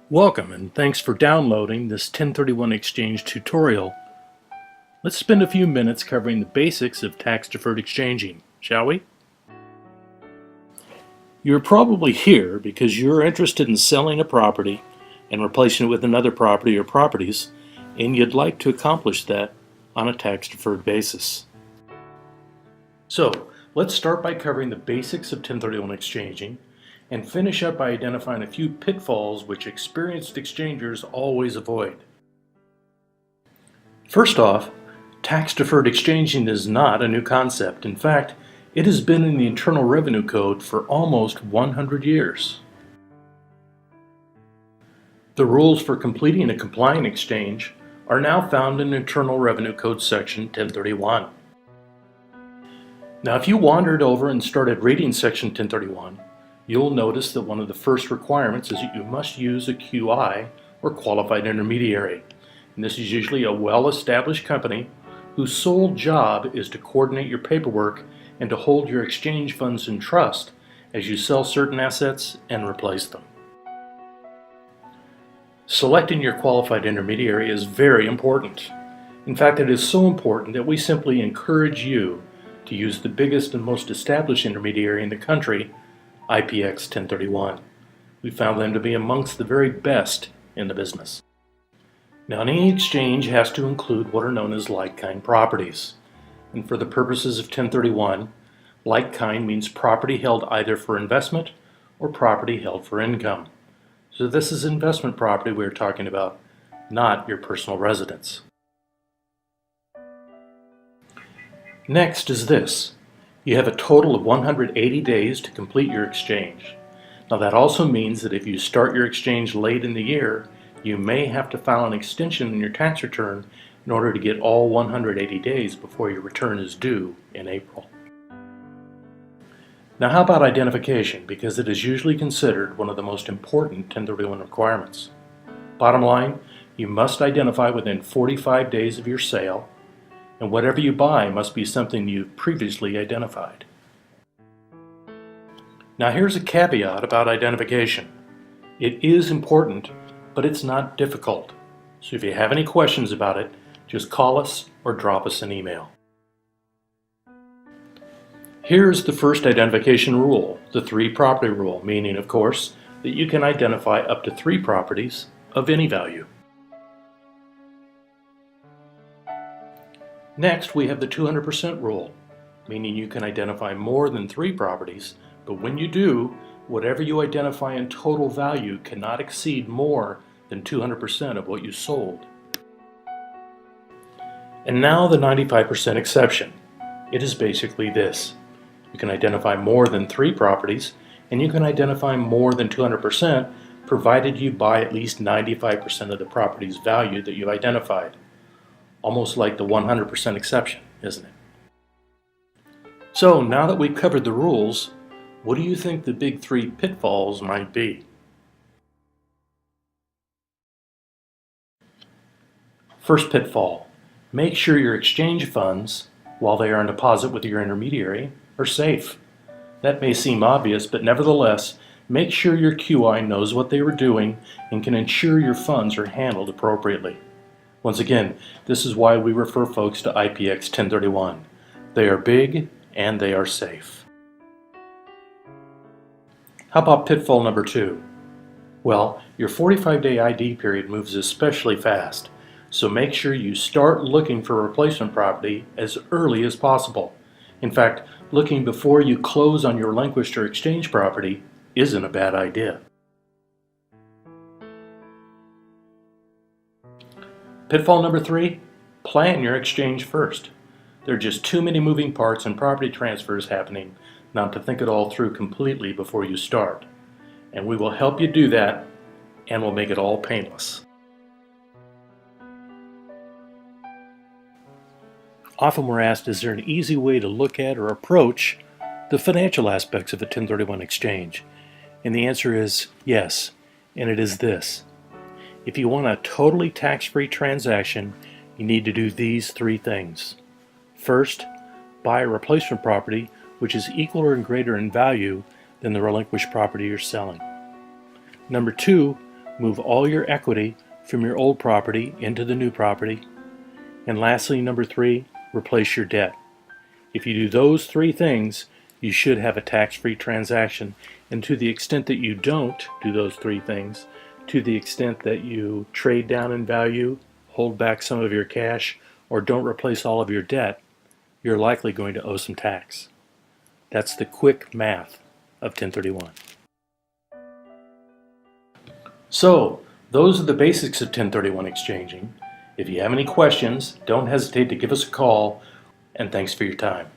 Welcome and thanks for downloading this 1031 exchange tutorial. Let's spend a few minutes covering the basics of tax-deferred exchanging, shall we? You're probably here because you're interested in selling a property and replacing it with another property or properties, and you'd like to accomplish that on a tax-deferred basis. So, let's start by covering the basics of 1031 exchanging and finish up by identifying a few pitfalls which experienced exchangers always avoid. First off, tax-deferred exchanging is not a new concept. In fact, it has been in the Internal Revenue Code for almost 100 years. The rules for completing a compliant exchange are now found in Internal Revenue Code section 1031. Now, if you wandered over and started reading section 1031, you'll notice that one of the first requirements is that you must use a QI, or qualified intermediary. And this is usually a well-established company whose sole job is to coordinate your paperwork and to hold your exchange funds in trust as you sell certain assets and replace them. Selecting your qualified intermediary is very important. In fact, it is so important that we simply encourage you to use the biggest and most established intermediary in the country, IPX 1031. We found them to be amongst the very best in the business. Now, any exchange has to include what are known as like-kind properties. And for the purposes of 1031, like-kind means property held either for investment or property held for income. So this is investment property we're talking about, not your personal residence. Next is this. You have a total of 180 days to complete your exchange. Now that also means that if you start your exchange late in the year, you may have to file an extension in your tax return in order to get all 180 days before your return is due in April. Now how about identification? Because it is usually considered one of the most important 1031 requirements. Bottom line, you must identify within 45 days of your sale, and whatever you buy must be something you've previously identified. Now here's a caveat about identification. It is important, but it's not difficult. So if you have any questions about it, just call us or drop us an email. Here's the first identification rule, the 3-property rule, meaning, of course, that you can identify up to 3 properties of any value. Next, we have the 200% rule, meaning you can identify more than 3 properties, but when you do, whatever you identify in total value cannot exceed more than 200% of what you sold. And now the 95% exception. It is basically this. You can identify more than 3 properties, and you can identify more than 200%, provided you buy at least 95% of the property's value that you've identified. Almost like the 100% exception, isn't it? So now that we've covered the rules, what do you think the big 3 pitfalls might be? First pitfall, make sure your exchange funds, while they are on deposit with your intermediary, are safe. That may seem obvious, but nevertheless, make sure your QI knows what they were doing and can ensure your funds are handled appropriately. Once again, this is why we refer folks to IPX 1031. They are big and they are safe. How about pitfall number 2? Well, your 45-day ID period moves especially fast, so make sure you start looking for replacement property as early as possible. In fact, looking before you close on your relinquished or exchange property isn't a bad idea. Pitfall number 3, plan your exchange first. There are just too many moving parts and property transfers happening not to think it all through completely before you start. And we will help you do that, and we'll make it all painless. Often we're asked, is there an easy way to look at or approach the financial aspects of a 1031 exchange? And the answer is yes, and it is this. If you want a totally tax-free transaction, you need to do these 3 things. First, buy a replacement property which is equal or greater in value than the relinquished property you're selling. Number 2, Move all your equity from your old property into the new property. And lastly, number 3, replace your debt. If you do those 3 things, you should have a tax-free transaction. And to the extent that you don't do those 3 things, to the extent that you trade down in value, hold back some of your cash, or don't replace all of your debt, you're likely going to owe some tax. That's the quick math of 1031. So, those are the basics of 1031 exchanging. If you have any questions, don't hesitate to give us a call, and thanks for your time.